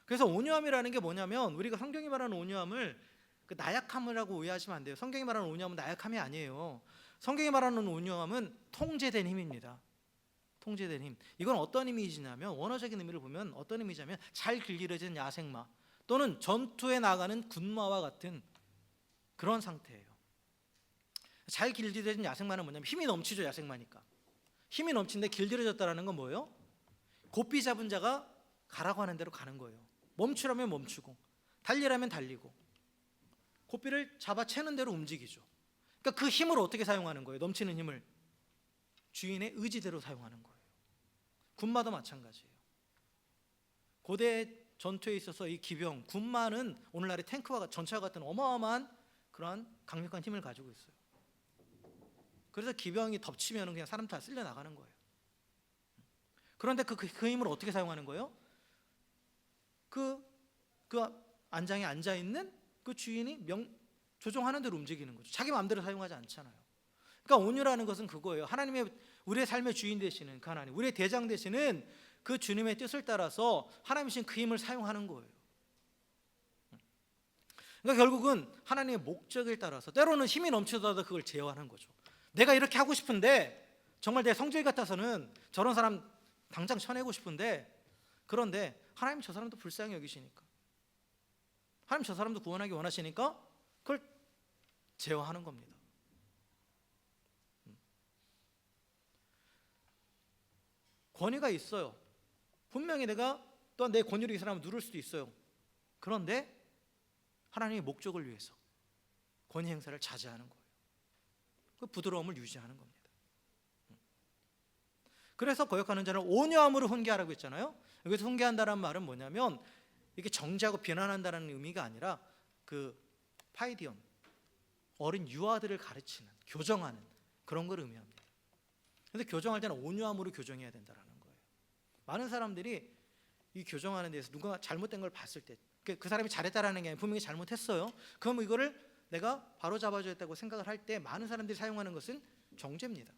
Speaker 1: 그래서 온유함이라는 게 뭐냐면, 우리가 성경이 말하는 온유함을 그 나약함이라고 오해하시면 안 돼요. 성경이 말하는 온유함은 나약함이 아니에요. 성경이 말하는 온유함은 통제된 힘입니다. 통제된 힘. 이건 어떤 이미지냐면, 원어적인 의미를 보면 어떤 이미지냐면 잘 길들여진 야생마 또는 전투에 나가는 군마와 같은 그런 상태예요. 잘 길들여진 야생마는 뭐냐면 힘이 넘치죠. 야생마니까 힘이 넘치는데 길들여졌다는 건 뭐예요? 고삐 잡은 자가 가라고 하는 대로 가는 거예요. 멈추라면 멈추고 달리라면 달리고 고삐를 잡아채는 대로 움직이죠. 그러니까 그 힘을 어떻게 사용하는 거예요? 넘치는 힘을 주인의 의지대로 사용하는 거예요. 군마도 마찬가지예요. 고대 전투에 있어서 이 기병, 군마는 오늘날의 탱크와 전차와 같은 어마어마한 그러한 강력한 힘을 가지고 있어요. 그래서 기병이 덮치면 그냥 사람 다 쓸려 나가는 거예요. 그런데 그 힘을 어떻게 사용하는 거예요? 그 안장에 앉아 있는 그 주인이 조종하는 대로 움직이는 거죠. 자기 마음대로 사용하지 않잖아요. 그러니까 온유라는 것은 그거예요. 하나님의 우리의 삶의 주인 되시는 그 하나님, 우리의 대장 되시는 그 주님의 뜻을 따라서 하나님이신 그 힘을 사용하는 거예요. 그러니까 결국은 하나님의 목적을 따라서 때로는 힘이 넘치더라도 그걸 제어하는 거죠. 내가 이렇게 하고 싶은데 정말 내 성질 같아서는 저런 사람 당장 쳐내고 싶은데 그런데 하나님 저 사람도 불쌍히 여기시니까 하나님 저 사람도 구원하기 원하시니까 그걸 제어하는 겁니다. 권위가 있어요. 분명히 내가 또한 내 권위를 이 사람을 누를 수도 있어요. 그런데 하나님의 목적을 위해서 권위 행사를 자제하는 거예요. 그 부드러움을 유지하는 겁니다. 그래서 거역하는 자는 온유함으로 훈계하라고 했잖아요. 여기서 훈계한다는 말은 뭐냐면 이게 정죄하고 비난한다는 의미가 아니라 그 파이디언, 어린 유아들을 가르치는, 교정하는 그런 걸 의미합니다. 그래서 교정할 때는 온유함으로 교정해야 된다는 거예요. 많은 사람들이 이 교정하는 데서 누가 잘못된 걸 봤을 때 그 사람이 잘했다라는 게 아니라 분명히 잘못했어요. 그럼 이거를 내가 바로 잡아줘야겠다고 생각을 할 때 많은 사람들이 사용하는 것은 정죄입니다.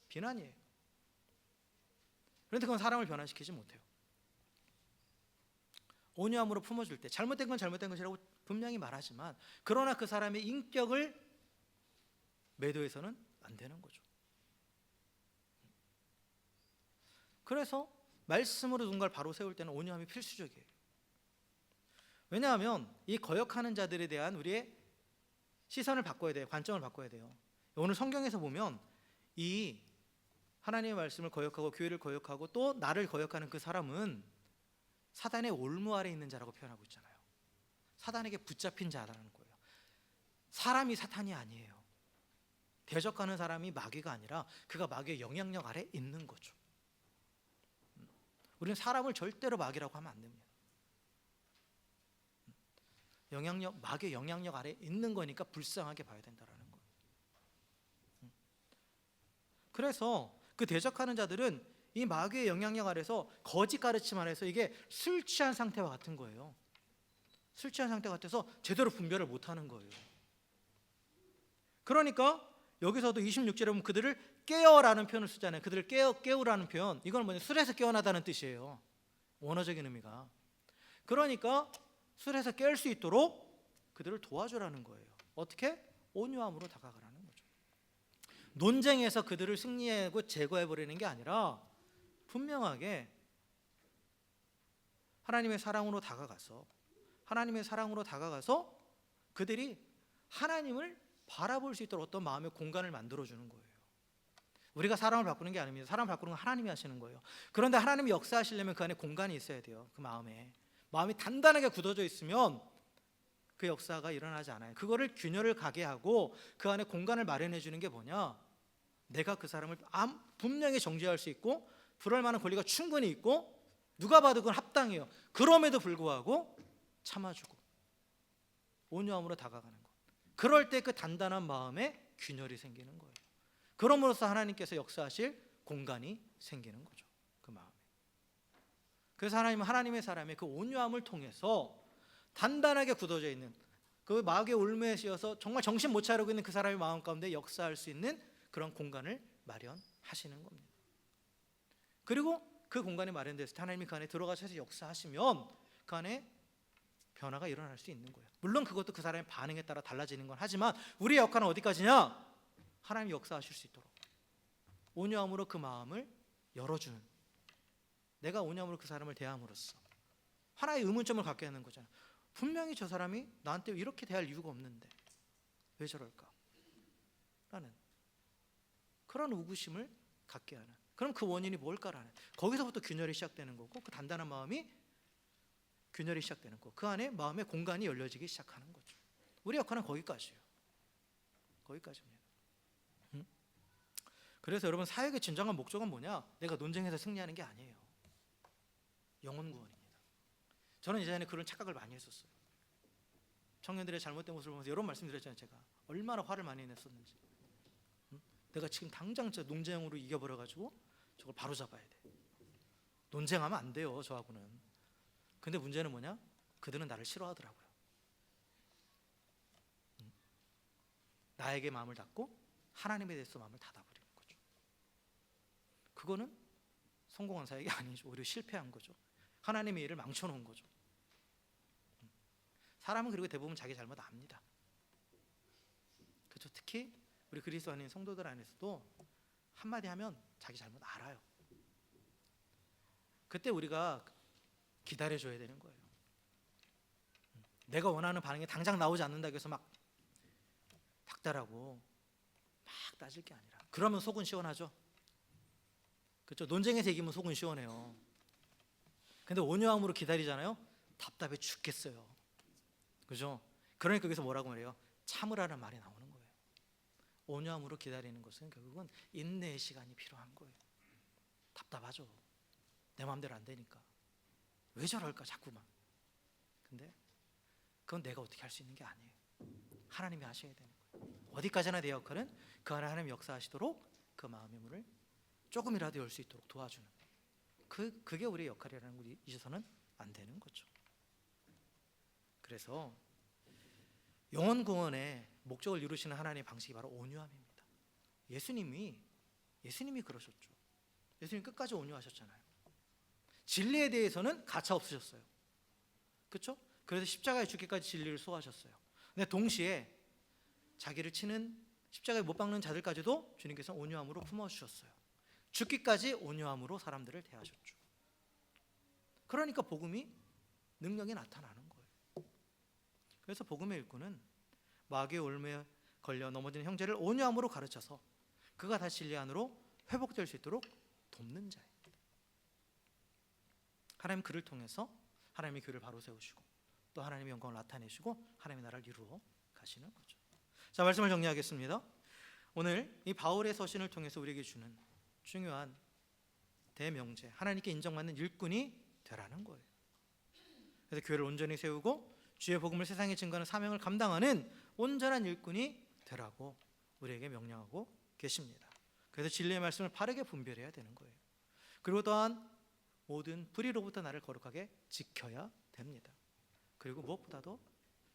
Speaker 1: 비난이에요. 그런데 그건 사람을 변화시키지 못해요. 온유함으로 품어줄 때 잘못된 건 잘못된 것이라고 분명히 말하지만 그러나 그 사람의 인격을 매도해서는 안 되는 거죠. 그래서 말씀으로 누군가를 바로 세울 때는 온유함이 필수적이에요. 왜냐하면 이 거역하는 자들에 대한 우리의 시선을 바꿔야 돼요. 관점을 바꿔야 돼요. 오늘 성경에서 보면 이 하나님의 말씀을 거역하고 교회를 거역하고 또 나를 거역하는 그 사람은 사단의 올무 아래 있는 자라고 표현하고 있잖아요. 사단에게 붙잡힌 자라는 거예요. 사람이 사탄이 아니에요. 대적하는 사람이 마귀가 아니라 그가 마귀의 영향력 아래 있는 거죠. 우리는 사람을 절대로 마귀라고 하면 안 됩니다. 마귀의 영향력 아래 있는 거니까 불쌍하게 봐야 된다는 거예요. 그래서 그 대적하는 자들은 이 마귀의 영향력 아래서 거짓 가르침 안에서 이게 술 취한 상태와 같은 거예요. 술 취한 상태 같아서 제대로 분별을 못하는 거예요. 그러니까 여기서도 26절에 보면 그들을 깨어라는 표현을 쓰잖아요. 그들을 깨우라는 표현, 이건 뭐냐, 술에서 깨어나다는 뜻이에요. 원어적인 의미가. 그러니까 술에서 깰 수 있도록 그들을 도와주라는 거예요. 어떻게? 온유함으로 다가가라는 거죠. 논쟁에서 그들을 승리하고 제거해버리는 게 아니라 분명하게 하나님의 사랑으로 다가가서 그들이 하나님을 바라볼 수 있도록 어떤 마음의 공간을 만들어주는 거예요. 우리가 사람을 바꾸는 게 아닙니다. 사람을 바꾸는 건 하나님이 하시는 거예요. 그런데 하나님이 역사하시려면 그 안에 공간이 있어야 돼요. 그 마음이 단단하게 굳어져 있으면 그 역사가 일어나지 않아요. 그거를 균열을 가게 하고 그 안에 공간을 마련해 주는 게 뭐냐, 내가 그 사람을 분명히 정죄할 수 있고 그럴 만한 권리가 충분히 있고 누가 봐도 그건 합당해요. 그럼에도 불구하고 참아주고 온유함으로 다가가는 것. 그럴 때 그 단단한 마음에 균열이 생기는 거예요. 그럼으로써 하나님께서 역사하실 공간이 생기는 거죠. 그 마음에. 그래서 하나님은 하나님의 사람의 그 온유함을 통해서 단단하게 굳어져 있는 그 마귀의 올무에 씌어서 정말 정신 못 차리고 있는 그 사람의 마음 가운데 역사할 수 있는 그런 공간을 마련하시는 겁니다. 그리고 그 공간이 마련됐을 때 하나님이 그 안에 들어가셔서 역사하시면 그 안에 변화가 일어날 수 있는 거예요. 물론 그것도 그 사람의 반응에 따라 달라지는 건 하지만 우리의 역할은 어디까지냐? 하나님이 역사하실 수 있도록 온유함으로 그 마음을 열어주는, 내가 온유함으로 그 사람을 대함으로써 하나의 의문점을 갖게 하는 거잖아요. 분명히 저 사람이 나한테 이렇게 대할 이유가 없는데 왜 저럴까? 라는 그런 의구심을 갖게 하는, 그럼 그 원인이 뭘까라는, 거기서부터 균열이 시작되는 거고, 그 단단한 마음이 균열이 시작되는 거, 그 안에 마음의 공간이 열려지기 시작하는 거죠. 우리 역할은 거기까지예요. 거기까지입니다. 그래서 여러분, 사역의 진정한 목적은 뭐냐? 내가 논쟁해서 승리하는 게 아니에요. 영혼 구원입니다. 저는 예전에 그런 착각을 많이 했었어요. 청년들의 잘못된 모습을 보면서 이런 말씀 드렸잖아요. 제가 얼마나 화를 많이 냈었는지. 내가 지금 당장 저 논쟁으로 이겨버려가지고 저걸 바로 잡아야 돼. 논쟁하면 안 돼요, 저하고는. 근데 문제는 뭐냐? 그들은 나를 싫어하더라고요. 나에게 마음을 닫고 하나님에 대해서 마음을 닫아버리는 거죠. 그거는 성공한 사역이 아니죠. 오히려 실패한 거죠. 하나님의 일을 망쳐놓은 거죠. 사람은 그리고 대부분 자기 잘못 압니다. 그렇죠. 특히 우리 그리스도 안에 성도들 안에서도 한마디 하면 자기 잘못 알아요. 그때 우리가 기다려줘야 되는 거예요. 내가 원하는 반응이 당장 나오지 않는다고 해서 막 닥달하고 막 따질 게 아니라, 그러면 속은 시원하죠. 그렇죠. 논쟁에서 이기면 속은 시원해요. 근데 온유함으로 기다리잖아요. 답답해 죽겠어요. 그죠? 그러니까 여기서 뭐라고 말해요? 참으라는 말이 나오는 거예요. 온유함으로 기다리는 것은 결국은 인내의 시간이 필요한 거예요. 답답하죠. 내 마음대로 안 되니까. 왜 저럴까 자꾸만. 근데 그건 내가 어떻게 할 수 있는 게 아니에요. 하나님이 하셔야 되는 거예요. 어디까지나 내 역할은 그 안에 하나님 역사하시도록 그 마음의 문을 조금이라도 열 수 있도록 도와주는, 그게 우리의 역할이라는 걸 잊어서는 안 되는 거죠. 그래서 영혼 구원의 목적을 이루시는 하나님의 방식이 바로 온유함입니다. 예수님이 그러셨죠. 예수님 끝까지 온유하셨잖아요. 진리에 대해서는 가차 없으셨어요. 그렇죠? 그래서 십자가에 죽기까지 진리를 소화하셨어요. 근데 동시에 자기를 치는, 십자가에 못 박는 자들까지도 주님께서 온유함으로 품어주셨어요. 죽기까지 온유함으로 사람들을 대하셨죠. 그러니까 복음이 능력이 나타나는 거예요. 그래서 복음의 일꾼은 마귀의 올무에 걸려 넘어진 형제를 온유함으로 가르쳐서 그가 다시 진리 안으로 회복될 수 있도록 돕는 자예요. 하나님 그를 통해서 하나님의 교회를 바로 세우시고 또 하나님의 영광을 나타내시고 하나님의 나라를 이루어 가시는 거죠. 자, 말씀을 정리하겠습니다. 오늘 이 바울의 서신을 통해서 우리에게 주는 중요한 대명제, 하나님께 인정받는 일꾼이 되라는 거예요. 그래서 교회를 온전히 세우고 주의 복음을 세상에 증거하는 사명을 감당하는 온전한 일꾼이 되라고 우리에게 명령하고 계십니다. 그래서 진리의 말씀을 바르게 분별해야 되는 거예요. 그리고 또한 모든 불의로부터 나를 거룩하게 지켜야 됩니다. 그리고 무엇보다도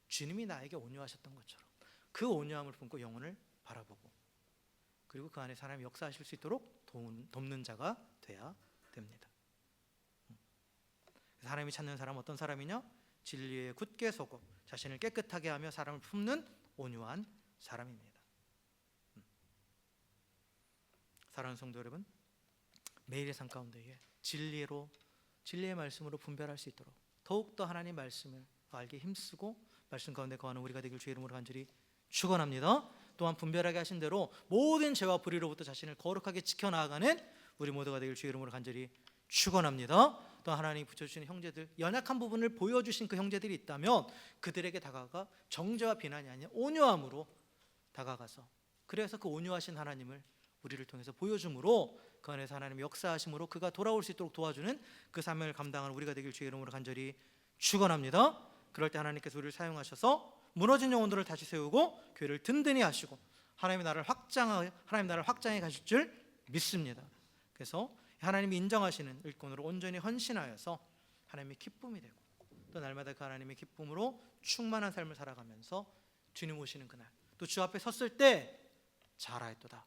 Speaker 1: 주님이 나에게 온유하셨던 것처럼 그 온유함을 품고 영혼을 바라보고 그리고 그 안에 하나님이 역사하실 수 있도록 돕는 자가 돼야 됩니다. 그래서 하나님이 찾는 사람은 어떤 사람이냐? 진리에 굳게 서고 자신을 깨끗하게 하며 사람을 품는 온유한 사람입니다. 사랑하는 성도 여러분, 매일의 삶 가운데에 진리의 말씀으로 분별할 수 있도록 더욱더 하나님 말씀을 알게 힘쓰고 말씀 가운데 거하는 우리가 되길 주의 이름으로 간절히 축원합니다. 또한 분별하게 하신 대로 모든 죄와 불의로부터 자신을 거룩하게 지켜나가는 우리 모두가 되길 주의 이름으로 간절히 축원합니다. 또 하나님이 붙여주시는 형제들, 연약한 부분을 보여주신 그 형제들이 있다면 그들에게 다가가 정죄와 비난이 아닌 온유함으로 다가가서, 그래서 그 온유하신 하나님을 우리를 통해서 보여줌으로 그 안에서 하나님의 역사하심으로 그가 돌아올 수 있도록 도와주는 그 사명을 감당하는 우리가 되길 주의 이름으로 간절히 축원합니다. 그럴 때 하나님께서 우리를 사용하셔서 무너진 영혼들을 다시 세우고 교회를 든든히 하시고 하나님의 나라를 확장해 가실 줄 믿습니다. 그래서 하나님이 인정하시는 일꾼으로 온전히 헌신하여서 하나님의 기쁨이 되고 또 날마다 그 하나님의 기쁨으로 충만한 삶을 살아가면서 주님 오시는 그날 또 주 앞에 섰을 때 잘하였도다,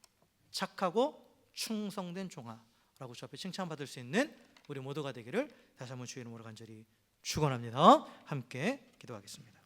Speaker 1: 착하고 충성된 종아라고 주 앞에 칭찬받을 수 있는 우리 모두가 되기를 다시 한번 주의 이름으로 간절히 축원합니다. 함께 기도하겠습니다.